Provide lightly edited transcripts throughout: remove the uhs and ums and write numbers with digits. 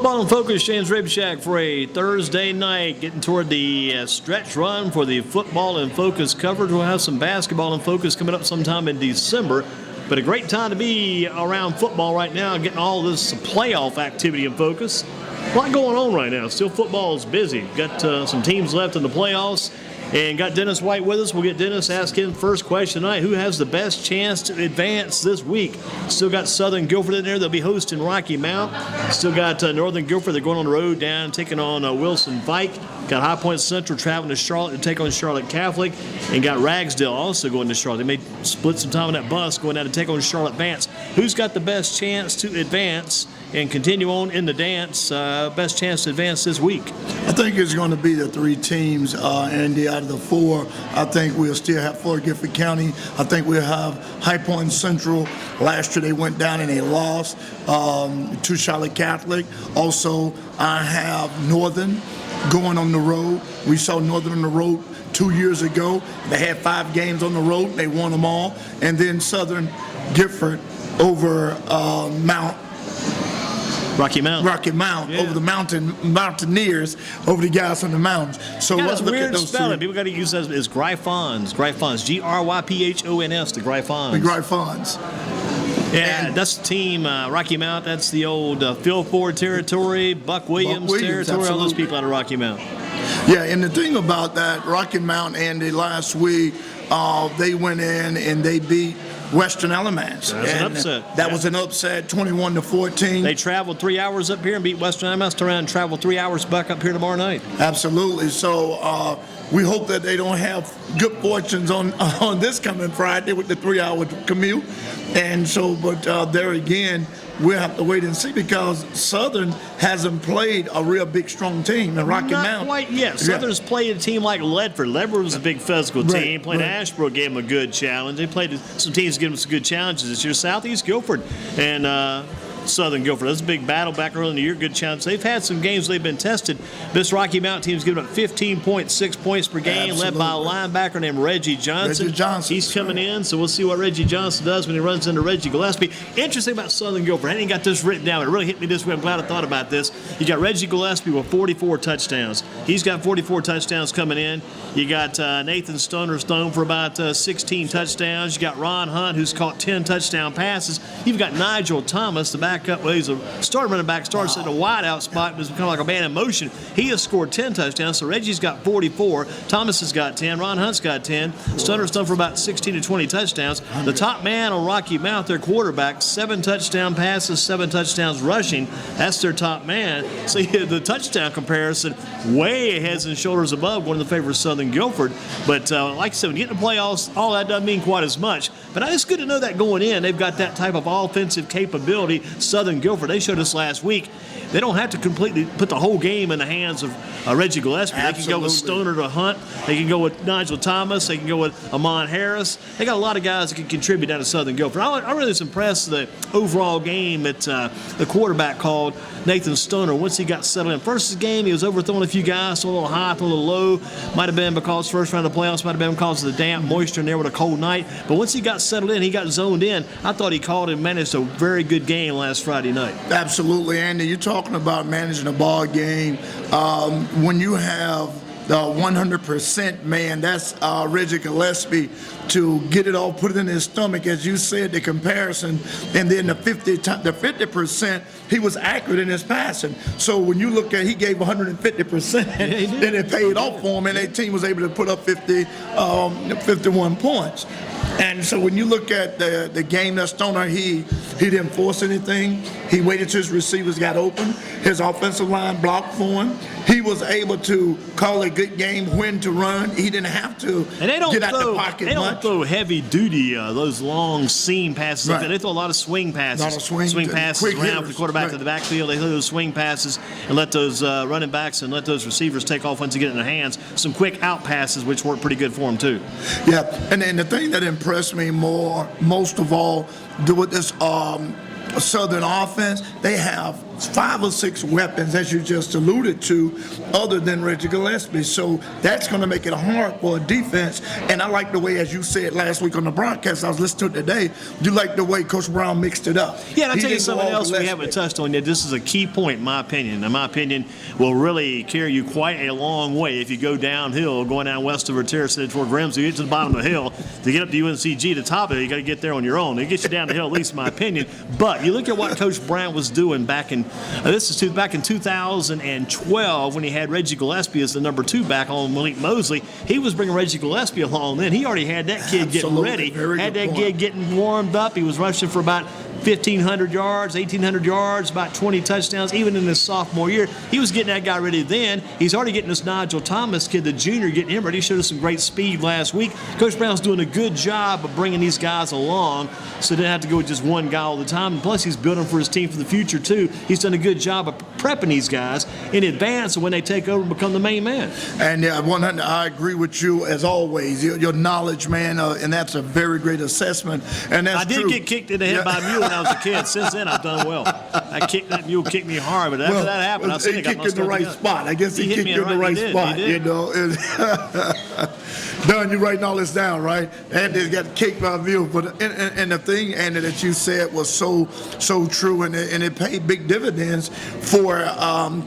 Football in Focus, James Rabchak for a Thursday night, getting toward the stretch run for the Football in Focus coverage. We'll have some Basketball in Focus coming up sometime in December, but a great time to be around football right now, getting all this playoff activity in focus. A lot going on right now. Still, football is busy. Got some teams left in the playoffs. And got Dennis White with us. We'll get Dennis asking first question tonight. Who has the best chance to advance this week? Still got Southern Guilford in there. They'll be hosting Rocky Mount. Still got Northern Guilford. They're going on the road down, taking on Wilson Pike. Got High Point Central traveling to Charlotte to take on Charlotte Catholic. And got Ragsdale also going to Charlotte. They may split some time on that bus going down to take on Charlotte Vance. Who's got the best chance to advance and continue on in the dance? Best chance to advance this week? I think it's going to be the three teams, Andy, out of the four. I think we'll still have Fort Gifford County. I think we'll have High Point Central. Last year they went down and they lost to Charlotte Catholic. Also, I have Northern going on the road. We saw Northern on the road 2 years ago. They had 5 games on the road. They won them all. And then Southern Gifford over Rocky Mount, yeah. Over the Mountaineers, over the guys on the mountains. So let's look at those spelling. People got to use that as Gryphons. Gryphons, Gryphons, the Gryphons. The Gryphons. Yeah, that's the team, Rocky Mount. That's the old Phil Ford territory, Buck Williams territory, absolutely. all those people out of Rocky Mount. Yeah, and the thing about that, Rocky Mount, Andy, last week, they went in and they beat Western Alamance. That's an upset. That was an upset, 21-14. They traveled 3 hours up here and beat Western Alamance. Turn around and travel 3 hours back up here tomorrow night. Absolutely. So we hope that they don't have good fortunes on this coming Friday with the 3-hour commute. And so, but there again, we'll have to wait and see because Southern hasn't played a real big, strong team in Rocky Mount. Not quite yet. Southern's played a team like Ledford. Ledford was a big physical team. Played Ashbrook, gave them a good challenge. They played some teams, gave them some good challenges this year. Southeast Guilford and Southern Guilford. That's a big battle back early in the year. Good challenge. They've had some games they've been tested. This Rocky Mount team's given up 15.6 points per game, led by a linebacker named Reggie Johnson. He's coming in, so we'll see what Reggie Johnson does when he runs into Reggie Gillespie. Interesting about Southern Guilford. I ain't got this written down. It really hit me this way. I'm glad I thought about this. You got Reggie Gillespie with 44 touchdowns. He's got 44 touchdowns coming in. You got Nathan Stone for about 16 touchdowns. You got Ron Hunt, who's caught 10 touchdown passes. You've got Nigel Thomas, the backup. Well, he's a starting running back, starts at a wideout spot, and is kind of like a man in motion. He has scored 10 touchdowns, so Reggie's got 44. Thomas has got 10. Ron Hunt's got 10. Stunner's done for about 16 to 20 touchdowns. The top man on Rocky Mount, their quarterback, 7 touchdown passes, 7 touchdowns rushing. That's their top man. So the touchdown comparison way heads and shoulders above one of the favorites, Southern Guilford. But like I said, when you get in the playoffs, all that doesn't mean quite as much. But it's good to know that going in, they've got that type of offensive capability. Southern Guilford, they showed us last week. They don't have to completely put the whole game in the hands of Reggie Gillespie. They can go with Stoner to Hunt. They can go with Nigel Thomas. They can go with Amon Harris. They got a lot of guys that can contribute down to Southern Guilford. I really was impressed with the overall game that the quarterback called, Nathan Stoner, once he got settled in. First game, he was overthrowing a few guys, so a little high, a little low. Might have been because first round of the playoffs, might have been because of the damp moisture in there with a cold night. But once he got settled in, he got zoned in. I thought he called and managed a very good game last Friday night. Absolutely, Andy. You're talking about managing a ball game. When you have the 100% man, that's Reggie Gillespie, to get it all, put it in his stomach, as you said, the comparison, and then the 50%, he was accurate in his passing. So when you look at, he gave 150%, then it paid off for him, and that team was able to put up 51 points. And so when you look at the game that Stoner, he didn't force anything. He waited till his receivers got open. His offensive line blocked for him. He was able to call a good game, when to run. He didn't have to get out the pocket much. They don't throw heavy-duty, those long seam passes. Right. They throw a lot of swing passes. A lot of swing passes around for the quarterback to the backfield. They throw those swing passes and let those running backs and let those receivers take off once they get it in their hands. Some quick out passes, which work pretty good for them, too. Yeah, and the thing that impressed me most of all, with this Southern offense, they have 5 or 6 weapons, as you just alluded to, other than Reggie Gillespie. So that's going to make it hard for a defense. And I like the way, as you said last week on the broadcast, I was listening to it today, you like the way Coach Brown mixed it up. Yeah, and I'll He tell you didn't something go all else we haven't touched on yet. This is a key point, in my opinion. In my opinion, will really carry you quite a long way if you go downhill, going down Westover, Terrace, toward Grimsby, you get to the bottom of the hill. To get up to UNCG, the top of it, you got to get there on your own. It gets you down the hill, at least in my opinion. But you look at what Coach Brown was doing back in back in 2012 when he had Reggie Gillespie as the number 2 back on Malik Mosley. He was bringing Reggie Gillespie along then. He already had that kid getting ready, had that kid getting warmed up. He was rushing for about 1,500 yards, 1,800 yards, about 20 touchdowns, even in his sophomore year. He was getting that guy ready then. He's already getting this Nigel Thomas kid, the junior, getting him ready. He showed us some great speed last week. Coach Brown's doing a good job of bringing these guys along so they don't have to go with just one guy all the time. And plus, he's building for his team for the future, too. He's done a good job of prepping these guys in advance of when they take over and become the main man. And yeah, 100, I agree with you as always. Your knowledge, man, and that's a very great assessment. And that's I did true. get kicked in the head by a mule when I was a kid. Since then, I've done well. That mule kicked me hard, but after that happened, I he kicked in the right spot. I guess he kicked you in the right spot. You know. Don, you're writing all this down, right? And they got kicked by a mule. But and the thing, Andy, that you said was so true, and it paid big dividends for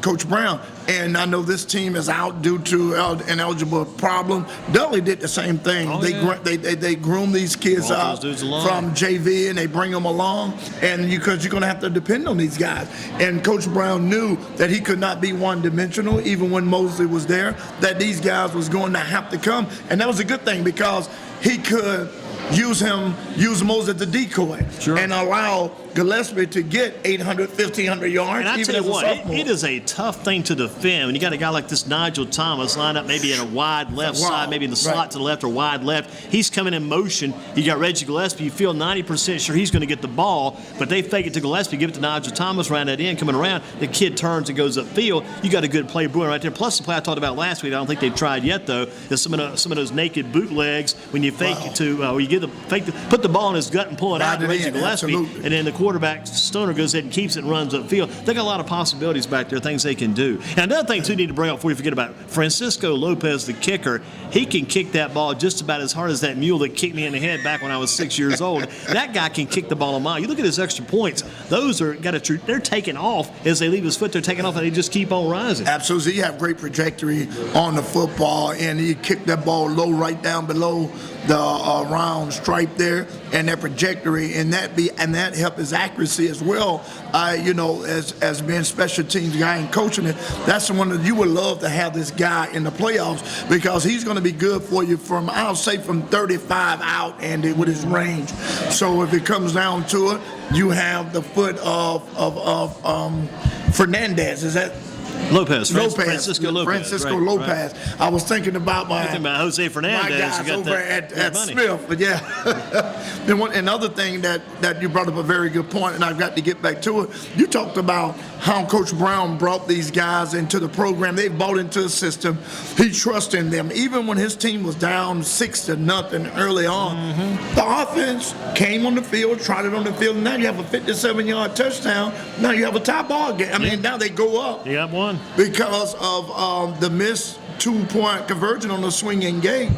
Coach Brown. And I know this team is out due to an eligible problem. Dudley did the same thing. Oh, they groom these kids out from JV, and they bring them along, and because you're going to have to depend on these guys. And Coach Brown knew that he could not be one-dimensional, even when Mosley was there, that these guys was going to have to come. And that was a good thing because he could use Mosley as a decoy and allow Gillespie to get 800, 1,500 yards. And I tell you what, it is a tough thing to defend when you got a guy like this Nigel Thomas lined up maybe in a wide left side, maybe in the slot to the left or wide left. He's coming in motion. You got Reggie Gillespie. You feel 90% sure he's going to get the ball, but they fake it to Gillespie, give it to Nigel Thomas, around that end, coming around. The kid turns and goes upfield. You got a good play brewing right there. Plus the play I talked about last week, I don't think they've tried yet though, is some of those naked bootlegs when you fake it to, you put the ball in his gut and pull it out to Reggie Gillespie, and then the quarterback Stoner goes ahead and keeps it and runs upfield. They got a lot of possibilities back there, things they can do. And another thing, too, need to bring up before you forget about it, Francisco Lopez, the kicker, he can kick that ball just about as hard as that mule that kicked me in the head back when I was 6 years old. That guy can kick the ball a mile. You look at his extra points; those are they're taking off as they leave his foot. They're taking off, and they just keep on rising. Absolutely, you have great trajectory on the football, and he kicked that ball low, right down below the round stripe there, and that trajectory, and that helped his accuracy as well. As being special teams guy and coaching it, that's the one that you would love to have this guy in the playoffs because he's going to be good for you from 35 out, and with his range. So if it comes down to it, you have the foot of Fernandez. Is that? Francisco Lopez. Right. I was thinking about Jose Fernandez. My guys over at Smith, but yeah. Another thing that you brought up a very good point, and I've got to get back to it. You talked about how Coach Brown brought these guys into the program. They bought into the system. He trusted in them. Even when his team was down 6-0 early on, the offense came on the field, tried it on the field, and now you have a 57-yard touchdown. Now you have a tie ball game. I mean, now they go up. You got one. Because of the missed 2-point conversion on the swinging gate.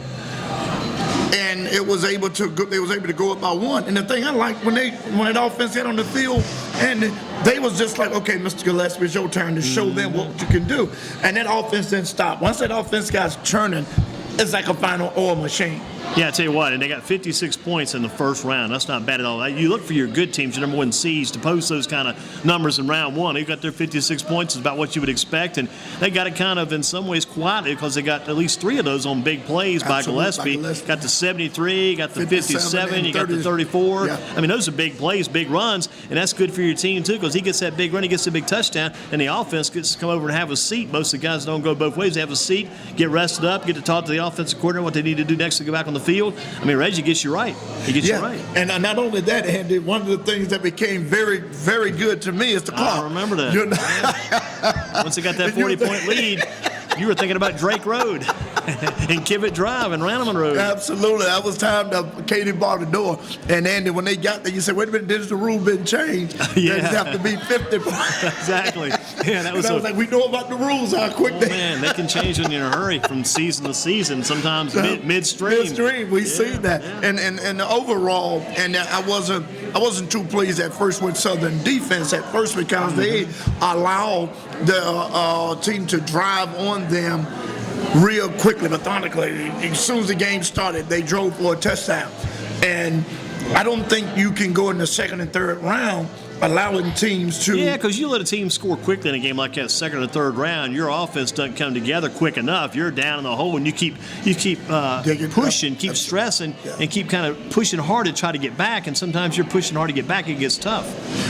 And they was able to go up by 1. And the thing I like when that offense got on the field, and they was just like, okay, Mr. Gillespie, it's your turn to show them what you can do. And that offense didn't stop. Once that offense got churning, it's like a final oil machine. Yeah, I tell you what, and they got 56 points in the first round. That's not bad at all. You look for your good teams, your number 1 seeds, to post those kind of numbers in round 1. They got their 56 points, is about what you would expect, and they got it kind of in some ways quietly because they got at least 3 of those on big plays by Gillespie. Got the 73, got the 57, you got the 34. Yeah. I mean, those are big plays, big runs, and that's good for your team too because he gets that big run, he gets the big touchdown, and the offense gets to come over and have a seat. Most of the guys don't go both ways. They have a seat, get rested up, get to talk to the offensive coordinator what they need to do next to go back on the field. I mean, Reggie gets you right. He gets you right. And not only that, Andy, one of the things that became very, very good to me is the clock. I remember that. Once they got that 40-point lead, You were thinking about Drake Road and Kivett Drive and Ranneman Road. Absolutely. That was time to Katie bar the door. And Andy, when they got there, you said, wait a minute, did the rule been changed? Yeah. They just have to be 50. Exactly. Yeah, that was, I was like, we know about the rules, how quick they. Man, they can change in a hurry from season to season, sometimes midstream. Midstream, we see that. Yeah. And overall, and I wasn't too pleased at first with Southern defense at first because they allowed the team to drive on them real quickly, methodically. As soon as the game started, they drove for a touchdown. And I don't think you can go in the second and third round allowing teams to. Yeah, because you let a team score quickly in a game like that, second or third round, your offense doesn't come together quick enough. You're down in the hole, and you keep pushing, keep stressing, and keep kind of pushing hard to try to get back. And sometimes you're pushing hard to get back, it gets tough.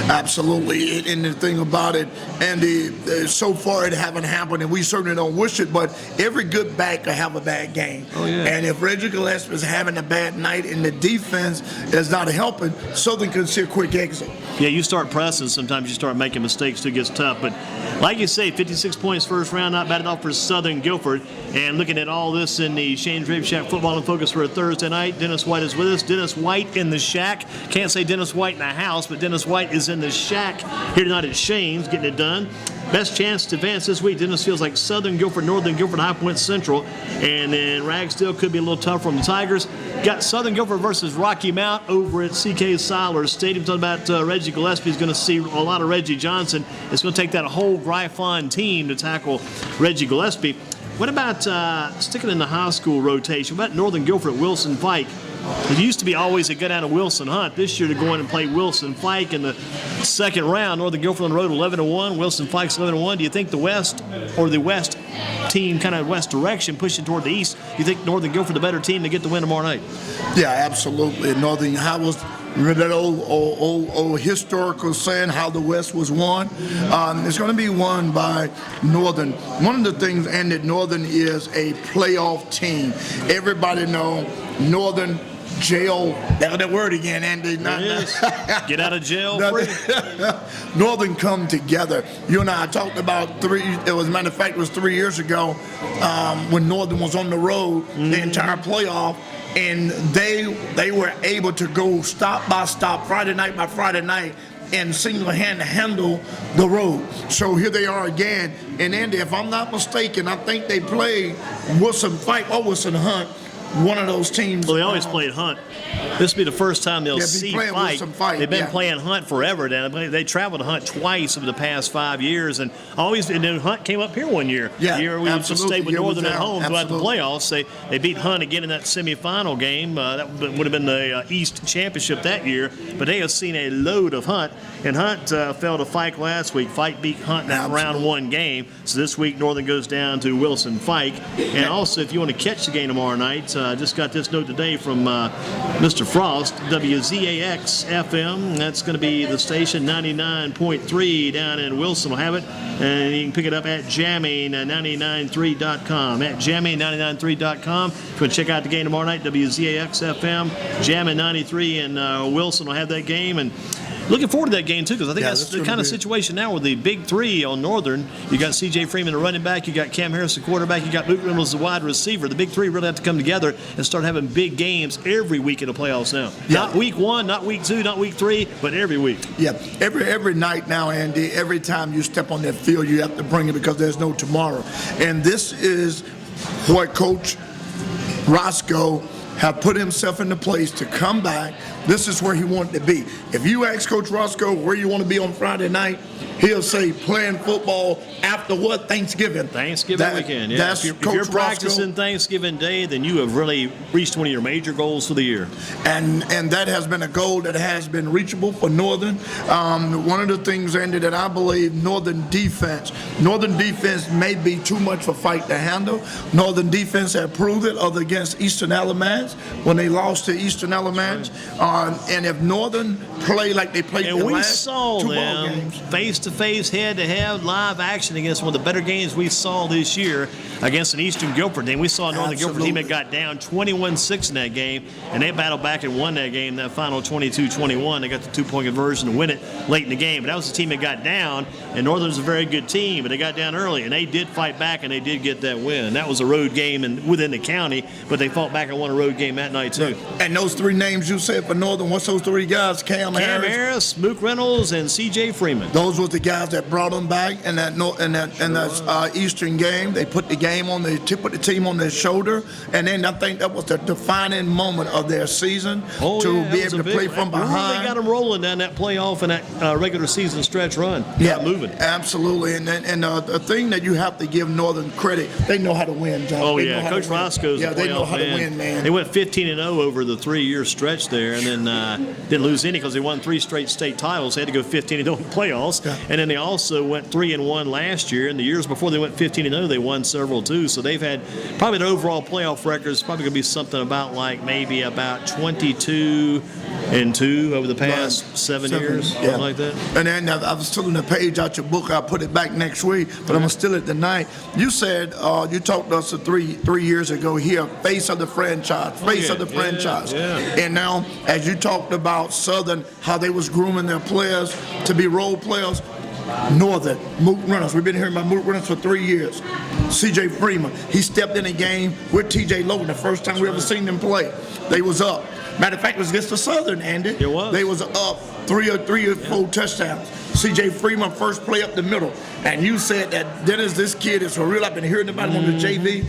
Absolutely. And the thing about it, Andy, so far it haven't happened, and we certainly don't wish it, but every good back will have a bad game. Oh, yeah. And if Reggie Gillespie is having a bad night and the defense is not helping, Southern can see a quick exit. Yeah, you start pressing, sometimes you start making mistakes, too, it gets tough. But like you say, 56 points first round, not bad at all for Southern Guilford. And looking at all this in the Shane Drape Shack Football and Focus for a Thursday night, Dennis White is with us. Dennis White in the shack. Can't say Dennis White in the house, but Dennis White is in the shack here tonight at Shane's, getting it done. Best chance to advance this week, Dennis feels like Southern Guilford, Northern Guilford, High Point Central. And then Ragsdale could be a little tough from the Tigers. Got Southern Guilford versus Rocky Mount over at C.K. Siler Stadium. Talking about Reggie Gillespie is going to see a lot of Reggie Johnson. It's going to take that whole Gryphon team to tackle Reggie Gillespie. What about sticking in the high school rotation? What about Northern Guilford at Wilson Pike? It used to be always a go down to Wilson Hunt. This year to go in and play Wilson Pike in the second round. Northern Guilford on the road 11-1. Wilson Pike's 11-1. Do you think the West team, kind of West direction, pushing toward the East? Do you think Northern Guilford the better team to get the win tomorrow night? Yeah, absolutely. Northern, how was that old historical saying how the West was won? It's going to be won by Northern. One of the things, and that Northern is a playoff team. Everybody know Northern jail. That word again, Andy. Get out of jail free. Northern come together. You and I talked about as a matter of fact, it was 3 years ago when Northern was on the road, the entire playoff. And they were able to go stop by stop, Friday night by Friday night, and single-handedly handle the road. So here they are again. And Andy, if I'm not mistaken, I think they played Wilson Pike or Wilson Hunt, one of those teams. Well, they always played Hunt. This will be the first time they'll see Pike. They've been playing Hunt forever. They traveled to Hunt twice over the past 5 years, and then Hunt came up here one year. Yeah, the year we just stayed with Northern at home throughout the playoffs. They beat Hunt again in that semifinal game. That would have been the East Championship that year. But they have seen a load of Hunt, and Hunt fell to Fike last week. Fike beat Hunt in that round one game. So this week Northern goes down to Wilson Fike. And also, if you want to catch the game tomorrow night, just got this note today from Mr. Frost, WZAX FM. That's going to be the station 99.3 down in Wilson. Will have it, and you can pick it up at jamming993.com. At jamming993.com. If you want to check out the game tomorrow night, WZAX FM, Jamming 93 in Wilson will have that game. And looking forward to that game, too, because I think that's the kind of situation now with the big three on Northern. You got C.J. Freeman, the running back. You got Cam Harris, the quarterback. You got Luke Reynolds, the wide receiver. The big three really have to come together and start having big games every week in the playoffs now. Yeah. Not week 1, not week 2, not week 3, but every week. Yeah, every night now, Andy, every time you step on that field, you have to bring it because there's no tomorrow. And this is what Coach Roscoe have put himself into place to come back. This is where he wanted to be. If you ask Coach Roscoe where you want to be on Friday night, he'll say playing football after what? Thanksgiving weekend. Yeah. That's if you're practicing Thanksgiving Day, then you have really reached one of your major goals for the year. And that has been a goal that has been reachable for Northern. One of the things, Andy, that I believe Northern defense may be too much for Fight to handle. Northern defense have proved it other against Eastern Alamance. past when they lost to Eastern Elementary. And if Northern play like they played And the we last saw 2 ball them games, face-to-face, head-to-head, live action against one of the better games we saw this year against an Eastern Guilford team. We saw a Northern Guilford team that got down 21-6 in that game, and they battled back and won that game, that final 22-21. They got the 2-point conversion to win it late in the game. But that was the team that got down, and Northern's a very good team, but they got down early, and they did fight back, and they did get that win. That was a road game within the county, but they fought back and won a road game that night, too. and those 3 names you said for Northern, what's those 3 guys? Cam Harris, Mook Reynolds, and C.J. Freeman. those were the guys that brought them back in that Eastern game. They put the team on their shoulder, and then I think that was the defining moment of their season to be able to play from behind. They got them rolling down that playoff and that regular season stretch run. Yeah, moving. Absolutely. And the thing that you have to give Northern credit, they know how to win, John. Oh, They yeah. know how Coach to win. Roscoe's Yeah, a they know playoff how to win, man. They went 15-0 over the 3-year stretch there, and then didn't lose any because they won 3 straight state titles. They had to go 15-0 in the playoffs. Yeah. And then they also went 3-1 last year. And the years before they went 15-0, they won several too. So they've had probably their overall playoff record is probably going to be something about maybe about 22-2 over the past 7 years, something like that. And then I was stealing a page out your book. I'll put it back next week, but I'm going to steal it tonight. You said, you talked to us 3 years ago here, face of the franchise, of the franchise. Yeah. And now, as you talked about Southern, how they was grooming their players to be role players, Northern, Mook Reynolds. We've been hearing about Mook Reynolds for 3 years. C.J. Freeman, he stepped in a game with T.J. Logan, the first time we ever seen them play. They was up. Matter of fact, it was against the Southern, Andy. It was. They was up 3 or 4 touchdowns. C.J. Freeman first play up the middle. And you said that Dennis, this kid is for real. I've been hearing about him on the JV.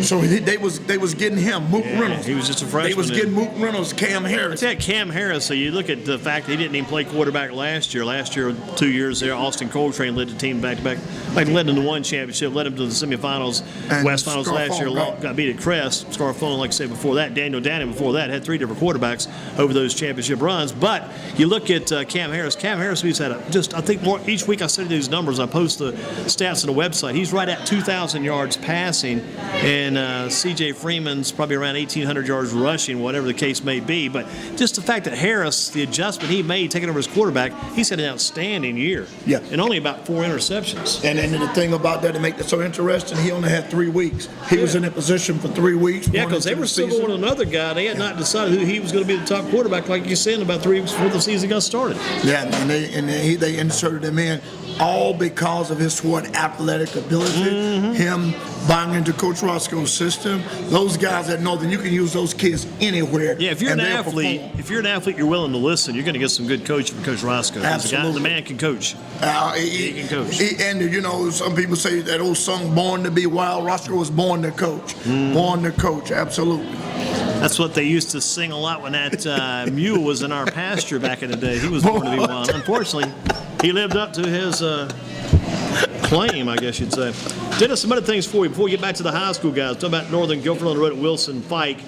So they was getting him, Mook Reynolds. He was just a freshman. They was getting Mook Reynolds, Cam Harris. Yeah, Cam Harris. So you look at the fact that he didn't even play quarterback last year. Last year, 2 years there, Austin Coltrane led the team back-to-back. Led them to 1 championship, led them to the semifinals, And West Finals last year. Scarfone, Got beat at Crest. Scarfone, like I said before that. Daniel Dannon before that had 3 different quarterbacks over those championship runs. But you look at Cam Harris. Cam Harris, he's had I think more each week. I study these numbers. I post the stats on the website. He's right at 2,000 yards passing, and C.J. Freeman's probably around 1,800 yards rushing, whatever the case may be. But just the fact that Harris, the adjustment he made taking over his quarterback, he's had an outstanding year. Yeah. And only about 4 interceptions. And the thing about that to make it so interesting, he only had 3 weeks. He was in that position for 3 weeks. Yeah, because they were still going with another guy. They had not decided who he was going to be the top quarterback, like you said, about 3 weeks before the season got started. Yeah, and they inserted him in all because of his athletic ability, him buying into Coach Roscoe's system. Those guys at Northern, you can use those kids anywhere. Yeah, if you're an and they'll athlete, perform. you're willing to listen, you're going to get some good coaching from Coach Roscoe. Absolutely. The man can coach. He can coach. And some people say that old song, "Born to Be Wild." Roscoe was born to coach. Born to coach, absolutely. That's what they used to sing a lot when that mule was in our pasture back in the day. He was born to be wild. Unfortunately, he lived up to his claim, I guess you'd say. Dennis, some other things for you before we get back to the high school guys. Talking about Northern Guilford on the road at Wilson Pike.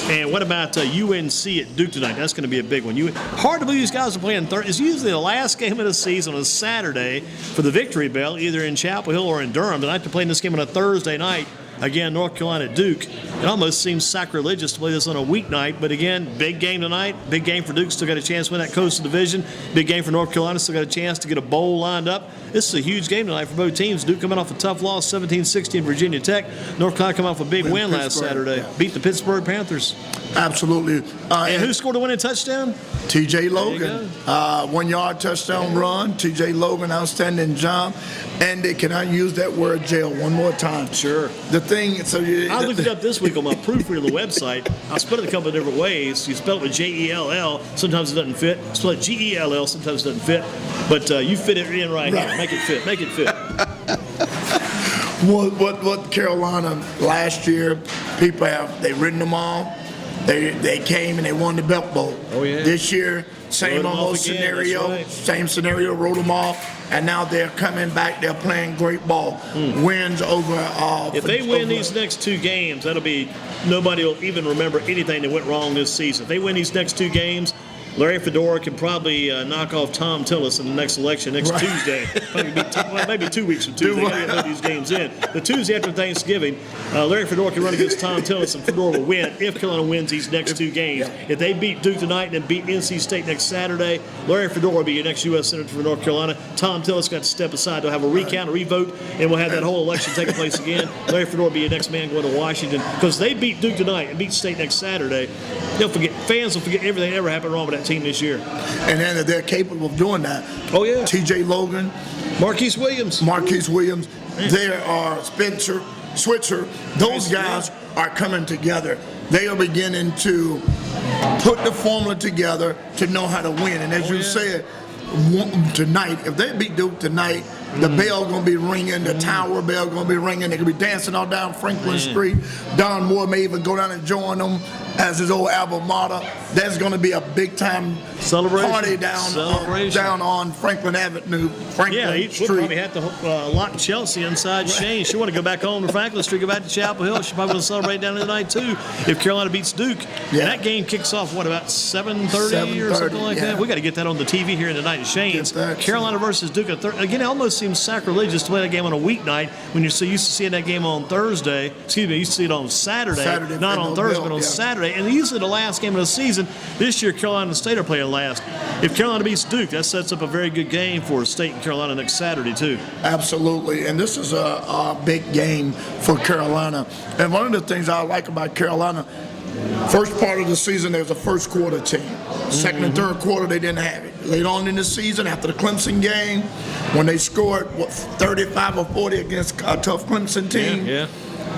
And what about UNC at Duke tonight? That's going to be a big one. Hard to believe these guys are playing Thursday. It's usually the last game of the season on a Saturday for the Victory Bell, either in Chapel Hill or in Durham. Tonight they're playing this game on a Thursday night. Again, North Carolina at Duke. It almost seems sacrilegious to play this on a weeknight, but again, big game tonight. Big game for Duke. Still got a chance to win that Coastal Division. Big game for North Carolina. Still got a chance to get a bowl lined up. This is a huge game tonight for both teams. Duke coming off a tough loss, 17-16 Virginia Tech. North Carolina coming off a big win last Saturday. Yeah. Beat the Pittsburgh Panthers. Absolutely. And who scored the winning touchdown? T.J. Logan, 1 yard touchdown run. T.J. Logan, outstanding job. And can I use that word jail one more time? Sure. The thing, I looked it up this week on my proofread on the website. I spelled it a couple of different ways. You spell it with J-E-L-L. Sometimes it doesn't fit. Spell it G-E-L-L. Sometimes it doesn't fit. But you fit it in right here. Make it fit. Make it fit. What Carolina last year, people they written them off. They came and they won the Belt Bowl. Oh, yeah. This year, same almost scenario. Right. Same scenario, wrote them off. And now they're coming back. They're playing great ball. Wins over. If they win these next 2 games, nobody will even remember anything that went wrong this season. If they win these next 2 games, Larry Fedora can probably knock off Tom Tillis in the next election next Tuesday. Maybe 2 weeks from Tuesday. Got to get these games in. The Tuesday after Thanksgiving, Larry Fedora can run against Tom Tillis, and Fedora will win if Carolina wins these next 2 games. If they beat Duke tonight and beat NC State next Saturday, Larry Fedora will be your next U.S. Senator for North Carolina. Tom Tillis got to step aside. They'll have a recount, a revote, and we'll have that whole election taking place again. Larry Fedora will be your next man going to Washington, because they beat Duke tonight and beat State next Saturday. Fans will forget everything that ever happened wrong with that team this year. And then they're capable of doing that. Oh, yeah. T.J. Logan. Marquise Williams. There are Spencer, Switzer. Those guys are coming together. They are beginning to put the formula together to know how to win. And as you said, tonight, if they beat Duke tonight, the bell going to be ringing, the tower bell going to be ringing. They're going to be dancing all down Franklin Street. Don Moore may even go down and join them as his old alma mater. There's going to be a big-time party down on Franklin Avenue, Franklin Street. Probably have to lock Chelsea inside Shane. She want to go back home to Franklin Street, go back to Chapel Hill. She probably going to celebrate down there tonight, too, if Carolina beats Duke. And that game kicks off, about 7:30 or something like that? We got to get that on the TV here tonight at Shane's. Carolina versus Duke. Again, it almost seems sacrilegious to play that game on a weeknight when you're so used to seeing that game on Thursday. Excuse me, you used to see it on Saturday not on Thursday, but on Saturday. And usually the last game of the season. This year, Carolina and State are playing last. If Carolina beats Duke, that sets up a very good game for State and Carolina next Saturday, too. Absolutely. And this is a big game for Carolina. And one of the things I like about Carolina, first part of the season, there's a first quarter team. Second and third quarter, they didn't have it. Later on in the season, after the Clemson game, when they scored, 35 or 40 against a tough Clemson team,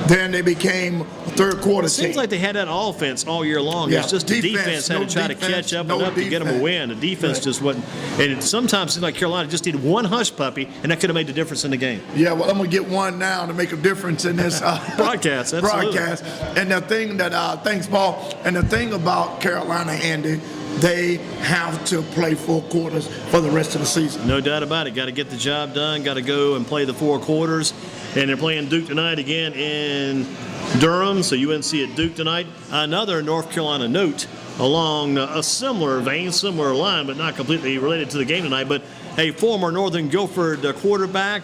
then they became a third quarter team. It seems like they had that offense all year long. It's just the defense had to try to catch up enough to get them a win. The defense just wasn't. And it sometimes seems like Carolina just needed one hush puppy, and that could have made the difference in the game. Yeah, well, I'm going to get one now to make a difference in this broadcast. And the thing that, thanks, Paul, and the thing about Carolina, Andy, they have to play 4 quarters for the rest of the season. No doubt about it. Got to get the job done. Got to go and play the 4 quarters. And they're playing Duke tonight again in Durham. So UNC at Duke tonight. Another North Carolina note along a similar vein, similar line, but not completely related to the game tonight. But a former Northern Guilford quarterback,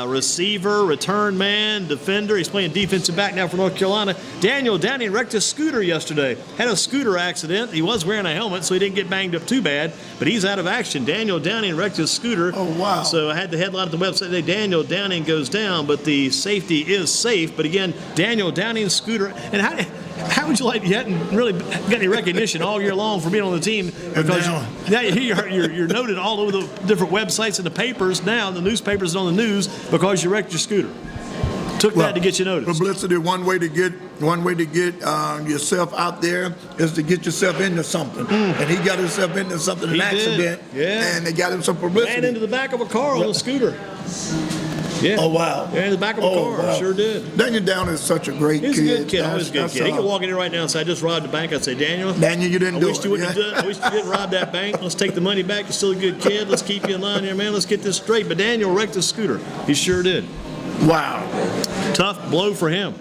receiver, return man, defender. He's playing defensive back now for North Carolina. Daniel Downing wrecked his scooter yesterday. Had a scooter accident. He was wearing a helmet, so he didn't get banged up too bad, but he's out of action. Daniel Downing wrecked his scooter. Oh, wow. So I had the headline at the website today, Daniel Downing goes down, but the safety is safe. But again, Daniel Downing's scooter. And how would you like, you hadn't really got any recognition all year long for being on the team, because now you're noted all over the different websites and the papers now, the newspapers and on the news, because you wrecked your scooter. Took that to get you noticed. Publicity, one way to get yourself out there is to get yourself into something. And he got himself into something, an accident, and they got him some publicity. Ran into the back of a car on a scooter. Yeah. Oh, wow. Yeah, in the back of a car. Wow. Sure did. Daniel Downing is such a great kid. He's a good kid. Always a good kid. He can walk in here right now and say, I just robbed the bank. I'd say, Daniel, you didn't do it. I wish you didn't rob that bank. Let's take the money back. You're still a good kid. Let's keep you in line here, man. Let's get this straight. But Daniel wrecked his scooter. He sure did. Wow. Tough blow for him.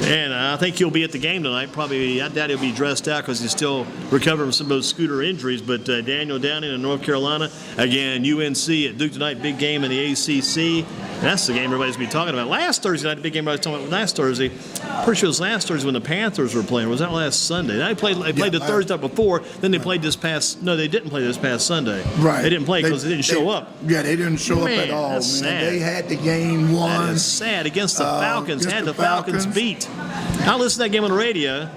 And I think he'll be at the game tonight. Probably, I doubt he'll be dressed out because he's still recovering from some of those scooter injuries. But Daniel Downing in North Carolina. Again, UNC at Duke tonight, big game in the ACC. And that's the game everybody's been talking about. Last Thursday night, the big game everybody's talking about last Thursday. Pretty sure it was last Thursday when the Panthers were playing. Or was that last Sunday? They played the Thursday before. Then they played this past. No, they didn't play this past Sunday. Right. They didn't play because they didn't show up. Yeah, they didn't show up at all. That's sad. They had the game won. That is sad. Against the Falcons. Had the Falcons beat. I listened to that game on the radio,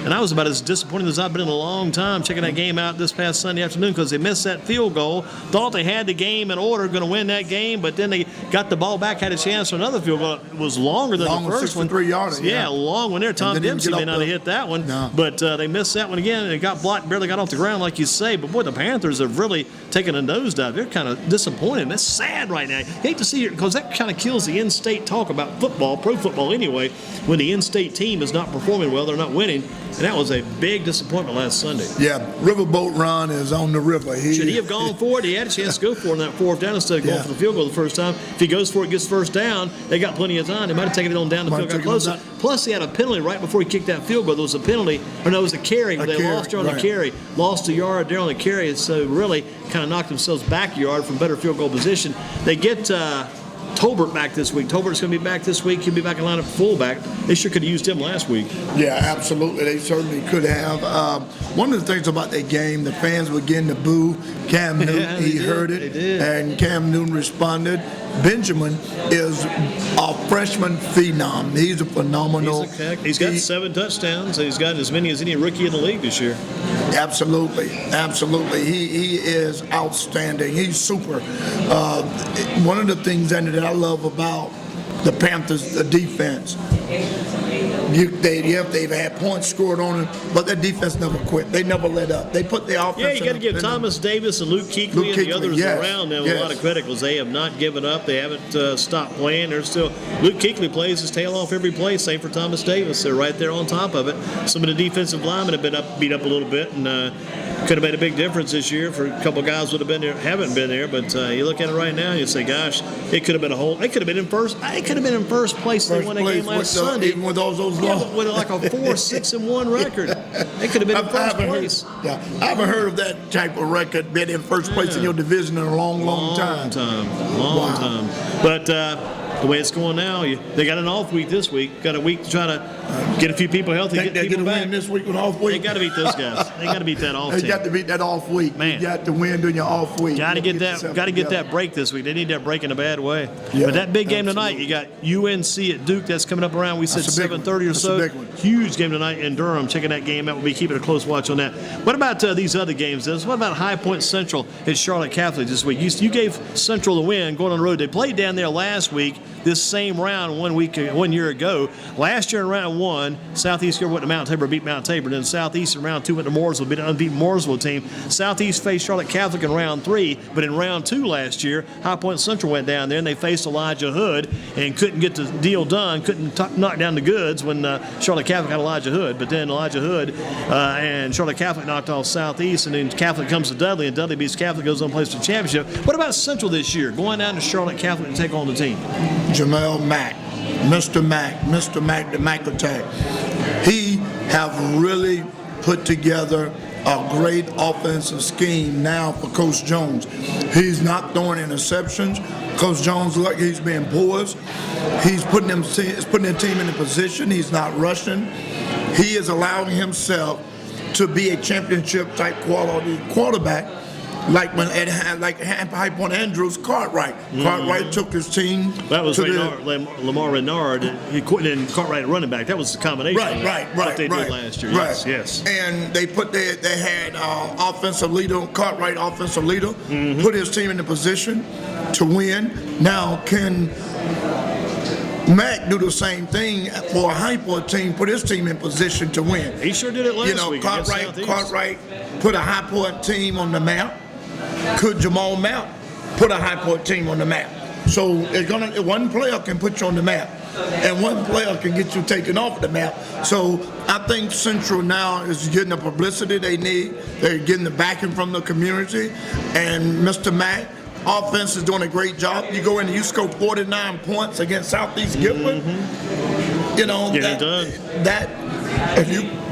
and I was about as disappointed as I've been in a long time checking that game out this past Sunday afternoon, because they missed that field goal. Thought they had the game in order, going to win that game, but then they got the ball back, had a chance for another field goal. It was longer than the first one. 63 yards. Yeah, long one there. Tom Dempsey may not have hit that one, but they missed that one again, and it got blocked, barely got off the ground, like you say. But boy, the Panthers have really taken a nosedive. They're kind of disappointed. That's sad right now. You hate to see it, because that kind of kills the in-state talk about football, pro football anyway, when the in-state team is not performing well, they're not winning. and that was a big disappointment last Sunday. Yeah, Riverboat Ron is on the river. Should he have gone for it? He had a chance to go for it on that fourth down instead of going for the field goal the first time. If he goes for it, gets first down, they got plenty of time. They might have taken it on down the field, got closer. Plus, he had a penalty right before he kicked that field goal. There was a penalty, or no, it was a carry. They lost on the carry, lost a yard there on the carry, so really kind of knocked themselves back a yard from better field goal position. They get Tolbert back this week. Tolbert's going to be back this week. He'll be back in lineup fullback. They sure could have used him last week. Yeah, absolutely. They certainly could have. One of the things about that game, the fans were getting to boo Cam Newton. He heard it, and Cam Newton responded. Benjamin is a freshman phenom. He's a phenomenal. He's got 7 touchdowns. He's got as many as any rookie in the league this year. Absolutely. He is outstanding. He's super. One of the things that I love about the Panthers, the defense. They've had points scored on them, but their defense never quit. They never let up. They put the offense. Yeah, you got to give Thomas Davis and Luke Kuechly and the others around them a lot of credit because they have not given up. They haven't stopped playing. They're still. Luke Kuechly plays his tail off every play, same for Thomas Davis. They're right there on top of it. Some of the defensive linemen have been beat up a little bit, and could have made a big difference this year for a couple guys would have been there, haven't been there. But you look at it right now, you say, gosh, it could have been a whole. It could have been in first. It could have been in first place. They won a game last Sunday. Even with those losses. With like a 4-6-1 record, they could have been in first place. I haven't heard of that type of record, being in first place in your division in a long time. Long time. But the way it's going now, they got an off week this week. Got a week to try to get a few people healthy, get people back. Win this week with off week. They got to beat those guys. They got to beat that off team. They got to beat that off week. Man, you got to win during your off week. Got to get that. Got to get that break this week. They need that break in a bad way. Yeah, but that big game tonight, you got UNC at Duke. That's coming up around. We said 7:30 or so. Huge game tonight in Durham. Checking that game out. We'll be keeping a close watch on that. What about these other games? What about High Point Central at Charlotte Catholic this week? You gave Central the win going on the road. They played down there last week. This same round 1 year ago. Last year in round 1, Southeast Gilbert went to Mount Tabor, beat Mount Tabor. Then Southeast in round 2 went to Mooresville, beat an unbeaten Mooresville team. Southeast faced Charlotte Catholic in round 3, but in round 2 last year, High Point Central went down there and they faced Elijah Hood and couldn't get the deal done, couldn't knock down the goods when Charlotte Catholic had Elijah Hood. But then Elijah Hood and Charlotte Catholic knocked off Southeast, and then Catholic comes to Dudley, and Dudley beats Catholic, goes on and plays the championship. What about Central this year, going down to Charlotte Catholic and take on the team? Jamel Mack, Mr. Mack, the Mack attack. He have really put together a great offensive scheme now for Coach Jones. He's not throwing interceptions. Coach Jones, look, he's being poised. He's putting the team in a position. He's not rushing. He is allowing himself to be a championship-type quality quarterback. Like High Point Andrews, Cartwright. Cartwright took his team. That was Lamar Renard. He quit in Cartwright running back. That was the combination. What they did last year. Yes. And they had offensive leader, Cartwright, offensive leader, put his team in a position to win. Now can Mack do the same thing for a High Point team, put his team in position to win. He sure did it last week. Cartwright put a High Point team on the map. Could Jamal Mount put a High Point team on the map? So one player can put you on the map, and one player can get you taken off the map. So I think Central now is getting the publicity they need. They're getting the backing from the community, and Mr. Mack, offense is doing a great job. You go in and you score 49 points against Southeast Gilbert. You know,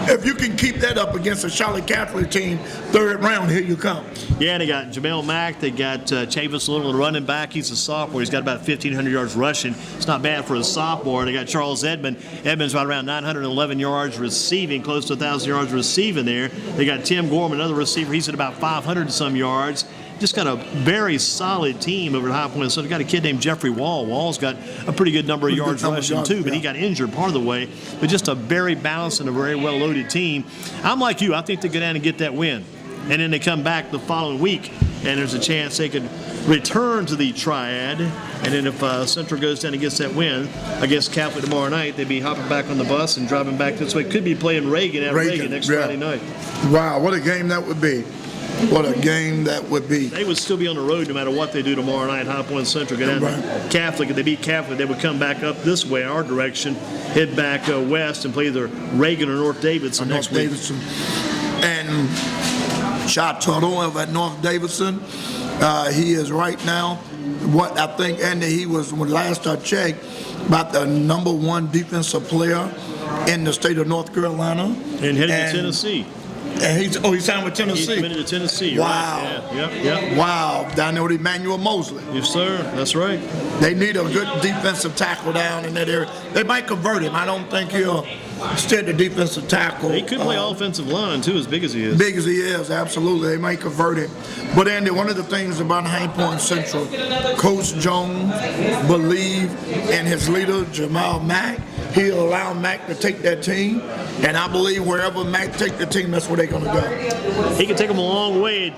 if you can keep that up against a Charlotte Catholic team, third round, here you come. Yeah, they got Jamel Mack. They got Chavis Little, the running back. He's a sophomore. He's got about 1,500 yards rushing. It's not bad for a sophomore. They got Charles Edmond. Edmond's right around 911 yards receiving, close to 1,000 yards receiving there. They got Tim Gorman, another receiver. He's at about 500 and some yards. Just got a very solid team over at High Point. So they got a kid named Jeffrey Wall. Wall's got a pretty good number of yards rushing too, but he got injured part of the way. But just a very balanced and a very well-loaded team. I'm like you. I think they go down and get that win. And then they come back the following week, and there's a chance they could return to the Triad. And then if Central goes down and gets that win against Catholic tomorrow night, they'd be hopping back on the bus and driving back this way. Could be playing Reagan at Reagan next Friday night. Wow, what a game that would be. What a game that would be. They would still be on the road no matter what they do tomorrow night. High Point Central, get down to Catholic. If they beat Catholic, they would come back up this way, our direction, head back west and play either Reagan or North Davidson next week. And Shot Tuttle over at North Davidson. He is right now, what I think, Andy, he was, when last I checked, about the #1 defensive player in the state of North Carolina. And heading to Tennessee. And he signed with Tennessee. He's committed to Tennessee. Wow. Right? Yeah. Yep. Wow. Down there with Emmanuel Mosley. Yes, sir. That's right. They need a good defensive tackle down in that area. They might convert him. I don't think he'll stay the defensive tackle. He could play offensive line, too, as big as he is. Big as he is, absolutely. They might convert him. But, Andy, one of the things about High Point Central, Coach Jones believe in his leader, Jamal Mack. He'll allow Mack to take that team, and I believe wherever Mack take the team, that's where they're going to go. He can take them a long way,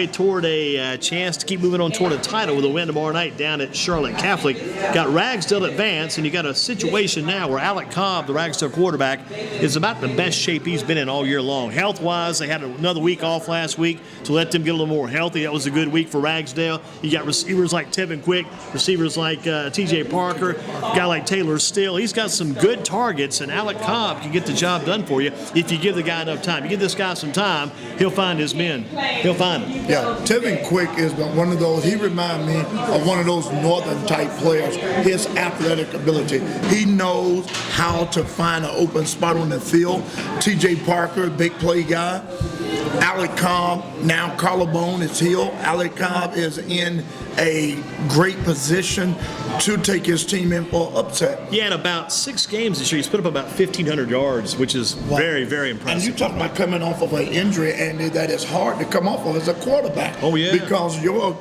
toward a chance to keep moving on toward a title with a win tomorrow night down at Charlotte Catholic. Got Ragsdale advanced, and you got a situation now where Alec Cobb, the Ragsdale quarterback, is about the best shape he's been in all year long. Health-wise, they had another week off last week to let them get a little more healthy. That was a good week for Ragsdale. You got receivers like Tevin Quick, receivers like T.J. Parker, a guy like Taylor Still. He's got some good targets, and Alec Cobb can get the job done for you if you give the guy enough time. You give this guy some time, he'll find his men. He'll find them. Yeah, Tevin Quick is one of those, he reminds me of one of those northern-type players, his athletic ability. He knows how to find an open spot on the field. T.J. Parker, big play guy. Alec Cobb, now collarbone is healed. Alec Cobb is in a great position to take his team in for upset. Yeah, in about 6 games this year, he's put up about 1,500 yards, which is very, very impressive. And you talk about coming off of an injury, and that is hard to come off of as a quarterback. Oh, yeah. Because your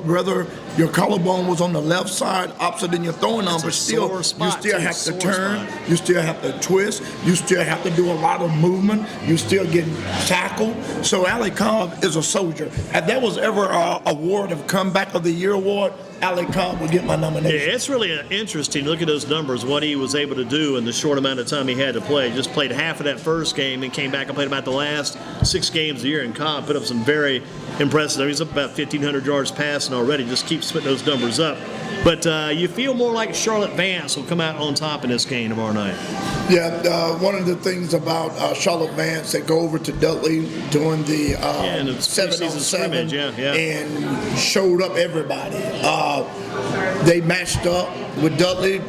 collarbone was on the left side, opposite in your throwing arm, but still, you still have to turn, you still have to twist, you still have to do a lot of movement, you still get tackled. So Alec Cobb is a soldier. If there was ever an award of Comeback of the Year award, Alec Cobb would get my nomination. Yeah, it's really interesting. Look at those numbers, what he was able to do in the short amount of time he had to play. Just played half of that first game and came back and played about the last 6 games of the year, and Cobb put up some very impressive. He's up about 1,500 yards passing already. Just keeps putting those numbers up. But you feel more like Charlotte Vance will come out on top in this game tomorrow night. Yeah, one of the things about Charlotte Vance, they go over to Dudley during the 7-on-7 and showed up everybody. They matched up with Dudley,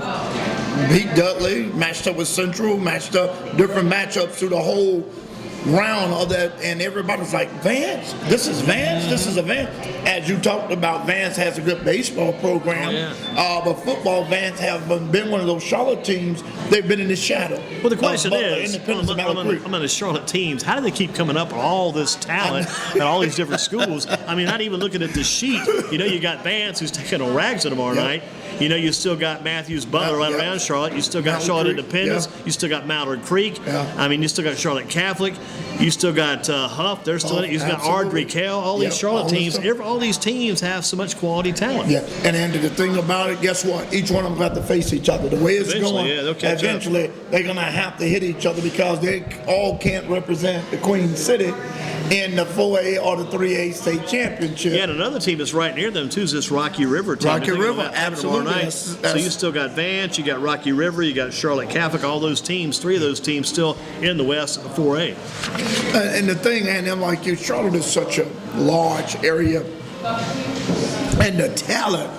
beat Dudley, matched up with Central, matched up different matchups through the whole round of that, and everybody's like, Vance? This is Vance? This is a Vance? As you talked about, Vance has a good baseball program, but football, Vance have been one of those Charlotte teams. They've been in the shadow. Well, the question is, among the Charlotte teams, how do they keep coming up with all this talent at all these different schools? I mean, not even looking at the sheet. You know, you got Vance, who's taking on Ragsdale tomorrow night. You know, you still got Matthews Butler right around Charlotte. You still got Charlotte Independence. You still got Mallard Creek. I mean, you still got Charlotte Catholic. You still got Huff. They're still in it. You've got Ardrey Kell. All these Charlotte teams. All these teams have so much quality talent. Yeah, and the thing about it, guess what? Each one of them got to face each other. The way it's going, eventually they're going to have to hit each other because they all can't represent the Queen City in the 4A or the 3A state championship. Yeah, and another team that's right near them, too, is this Rocky River team. Rocky River, absolutely. So you still got Vance, you got Rocky River, you got Charlotte Catholic, all those teams, 3 of those teams still in the West 4A. And the thing, and I'm like you, Charlotte is such a large area, and the talent,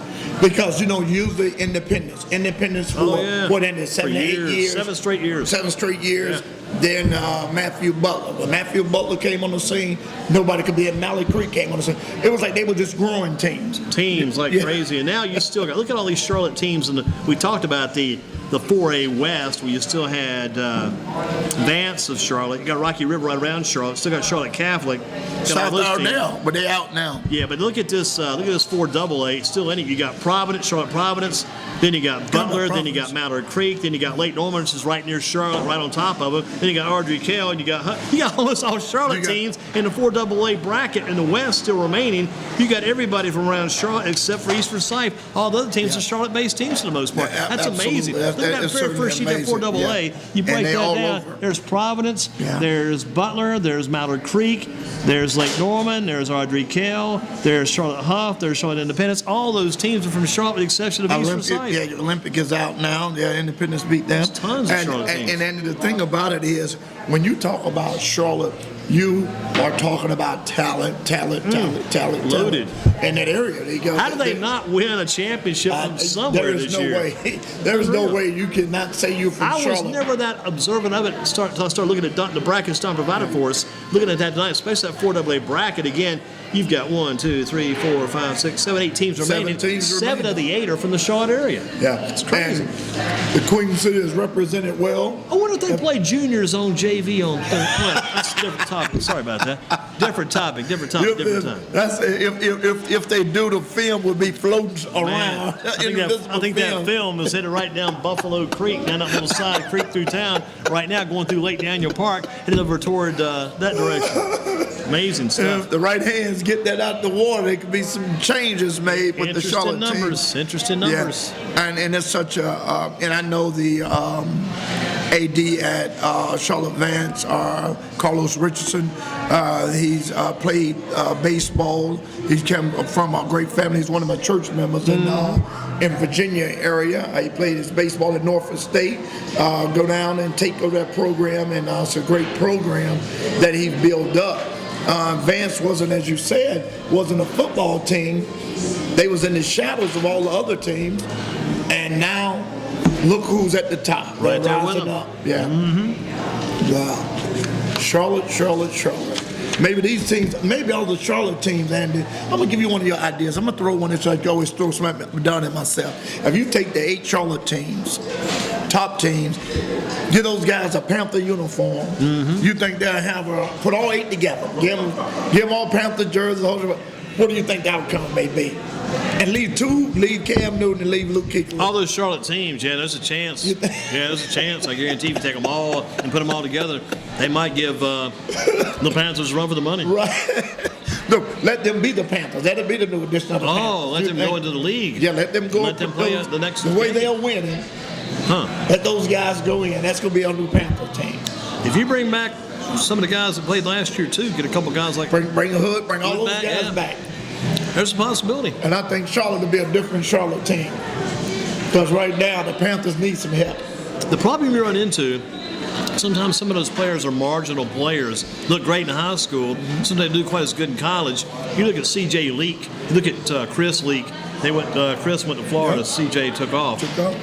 because, you know, usually independence for what ended 7 to 8 years. 7 straight years. 7 straight years. Yeah. Then Matthew Butler. When Matthew Butler came on the scene, nobody could be at Mallard Creek came on the scene. It was like they were just growing teams. Teams like crazy. And now you still got, look at all these Charlotte teams. And we talked about the 4A West, where you still had Vance of Charlotte. You got Rocky River right around Charlotte. Still got Charlotte Catholic. South out now, but they're out now. Yeah, but look at this 4AA. Still in it. You got Providence, Charlotte Providence. Then you got Butler. Then you got Mallard Creek. Then you got Lake Norman, which is right near Charlotte, right on top of it. Then you got Ardrey Kell, and you got almost all Charlotte teams in the 4AA bracket in the West still remaining. You got everybody from around Charlotte except for East Forsyth. All the other teams are Charlotte-based teams for the most part. That's amazing. Look that very certainly first sheet, that amazing. 4AA, you break And they that all down. over. There's Providence, Yeah. there's Butler, there's Mallard Creek, there's Lake Norman, there's Audrey Kell, there's Charlotte Huff, there's Charlotte Independence. All those teams are from Charlotte, with the exception of East Forsyth. Yeah, Olympic is out now. Yeah, Independence beat them. There's tons of Charlotte teams. And the thing about it is, when you talk about Charlotte, you are talking about talent. Loaded. In that area. They go, How do they not win a championship from somewhere there is this no year? way. There is no way you cannot say you're from I Charlotte. was never that observant of it until I started looking at the brackets Don provided for us. Looking at that tonight, especially that 4AA bracket. Again, you've got 1, 2, 3, 4, 5, 6, 7, 8 teams remaining. 7 of the 8 are from the Charlotte area. Yeah. It's crazy. And the Queen City is represented well. I wonder if they play juniors on JV on. Well, that's a different topic. Sorry about that. Different topic. Different time. That's if they do, the film would be floating around. Man, I think that film is headed right down Buffalo Creek, down that little side creek through town. Right now, going through Lake Daniel Park, headed over toward that direction. Amazing stuff. If the right hands get that out the water, there could be some changes made with the Charlotte team. Interesting numbers. Yeah. And it's such a and I know the AD at Charlotte Vance, Carlos Richardson. He's played baseball. He's come from a great family. He's one of my church members in Virginia area. He played his baseball at Norfolk State. Go down and take over that program, and it's a great program that he built up. Vance wasn't, as you said, wasn't a football team. They was in the shadows of all the other teams, and now look who's at the top. Right They're there with rising them. up. Yeah. Wow. Charlotte. Maybe these teams, maybe all the Charlotte teams, Andy. I'm gonna give you one of your ideas. I'm gonna throw one that I always throw something down at myself. If you take the 8 Charlotte teams, top teams, give those guys a Panther uniform. You think they'll have put all 8 together, give them all Panther jerseys. What do you think the outcome may be? And leave Cam Newton and leave Luke Kuechly. All those Charlotte teams, yeah, there's a chance. Yeah, there's a chance. I guarantee if you take them all and put them all together, they might give the Panthers a run for the money. Right. Look, let them be the Panthers. Let it be the new edition of the Panthers. Oh, let them go into the league. Yeah, let them go. Let them play the next The way game. they're winning, Huh. let those guys go in. That's going to be our new Panther team. If you bring back some of the guys that played last year, too, get a couple guys like Bring a Hood, bring all those back, guys yeah. back. There's a possibility. And I think Charlotte will be a different Charlotte team. Because right now, the Panthers need some help. The problem you run into, sometimes some of those players are marginal players. Look great in high school. Sometimes they do quite as good in college. You look at C.J. Leak. You look at Chris Leak. Chris went to Florida. Yep. C.J. took off.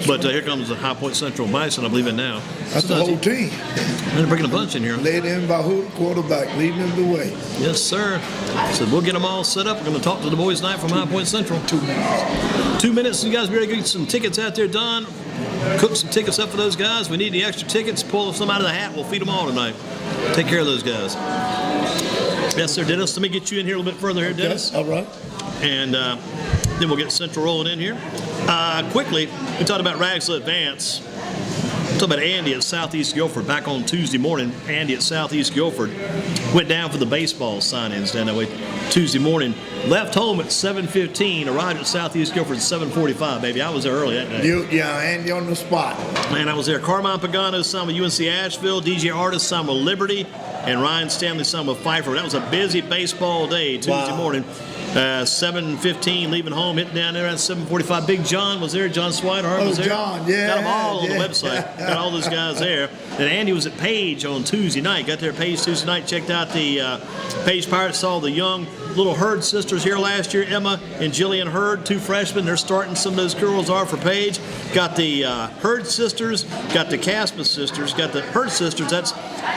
But here comes the High Point Central Bison, I believe it now. That's the whole team. They're bringing a bunch in here. Led in by Hood, quarterback, leading them the way. Yes, sir. So we'll get them all set up. We're going to talk to the boys tonight from High Point Central. 2 minutes. 2 minutes. You guys be ready to get some tickets out there, Don. Cook some tickets up for those guys. We need the extra tickets. Pull some out of the hat. We'll feed them all tonight. Take care of those guys. Yes, sir, Dennis. Let me get you in here a little bit further here, Dennis. Okay, all right. And then we'll get Central rolling in here. Quickly, we talked about Ragslet Advance. Talking about Andy at Southeast Guilford back on Tuesday morning. Andy at Southeast Guilford went down for the baseball sign-ins down that way Tuesday morning. Left home at 7:15. Arrived at Southeast Guilford at 7:45. Baby, I was there early that day. Andy on the spot. Man, I was there. Carmine Pagano signed with UNC Asheville. DJ Artist signed with Liberty, and Ryan Stanley signed with Pfeiffer. That was a busy baseball day Tuesday morning. 7:15 leaving home, hitting down there at 7:45. Big John was there. John Swinehart was there. John, yeah. Got them all on the website. Got all those guys there. And Andy was at Page on Tuesday night. Got there at Page Tuesday night. Checked out the Page Pirates. Saw the young little Hurd sisters here last year. Emma and Jillian Hurd, 2 freshmen. They're starting. Some of those girls are for Page. Got the Hurd sisters. Got the Casper sisters. Got the Hurd sisters. That's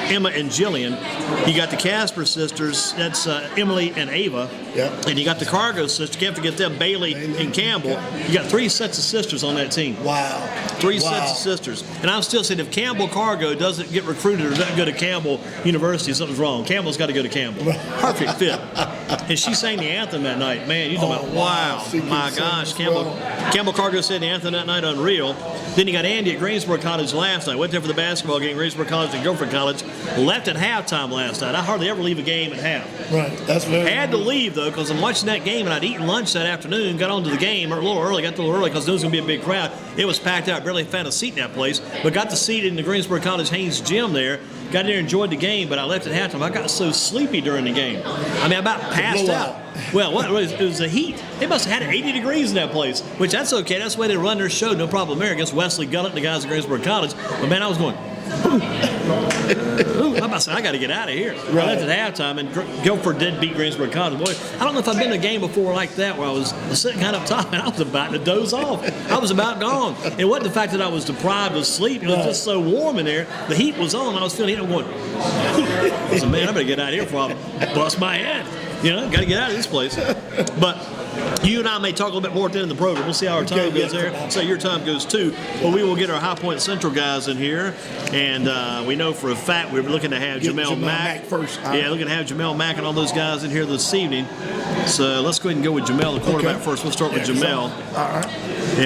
Emma and Jillian. You got the Casper sisters. That's Emily and Ava. Yep. And you got the Cargo sisters. Can't forget them, Bailey and Campbell. You got 3 sets of sisters on that team. Wow. 3 sets of sisters. And I'm still saying if Campbell Cargo doesn't get recruited or doesn't go to Campbell University, something's wrong. Campbell's got to go to Campbell. Perfect fit. And she sang the anthem that night. Man, you talking about, wow, She can my sing gosh. as Campbell, well. Campbell Cargo said the anthem that night, unreal. Then you got Andy at Greensboro College last night. Went there for the basketball game, Greensboro College and Guilford College. Left at halftime last night. I hardly ever leave a game at half. Right. That's very. Had to leave, though, because I'm watching that game, and I'd eaten lunch that afternoon, got onto the game a little early, got a little early because there was going to be a big crowd. It was packed out. Barely found a seat in that place, but got the seat in the Greensboro College Haynes gym there. Got in there, enjoyed the game, but I left at halftime. I got so sleepy during the game. I mean, I about passed out. Well, what it was the heat. They must have had 80 degrees in that place, which that's okay. That's the way they run their show. No problem there against Wesley Gullett and the guys at Greensboro College. But, man, I was going, ooh, I'm about to say, I got to get out of here. Right. I left at halftime, and Guilford did beat Greensboro College. Boy, I don't know if I've been to a game before like that where I was sitting kind of up top, and I was about to doze off. I was about gone. It wasn't the fact that I was deprived of sleep. It was just so warm in there. The heat was on. I was feeling heat. I'm going, I said, man, I better get out of here before I bust my head. You know, got to get out of this place. But you and I may talk a little bit more at the end of the program. We'll see how our time goes there. So your time goes too. But we will get our High Point Central guys in here. And we know for a fact we're looking to have Jamel Mack first. Yeah, looking to have Jamel Mack and all those guys in here this evening. So let's go ahead and go with Jamel, the quarterback, first. We'll start with Jamel. All right. And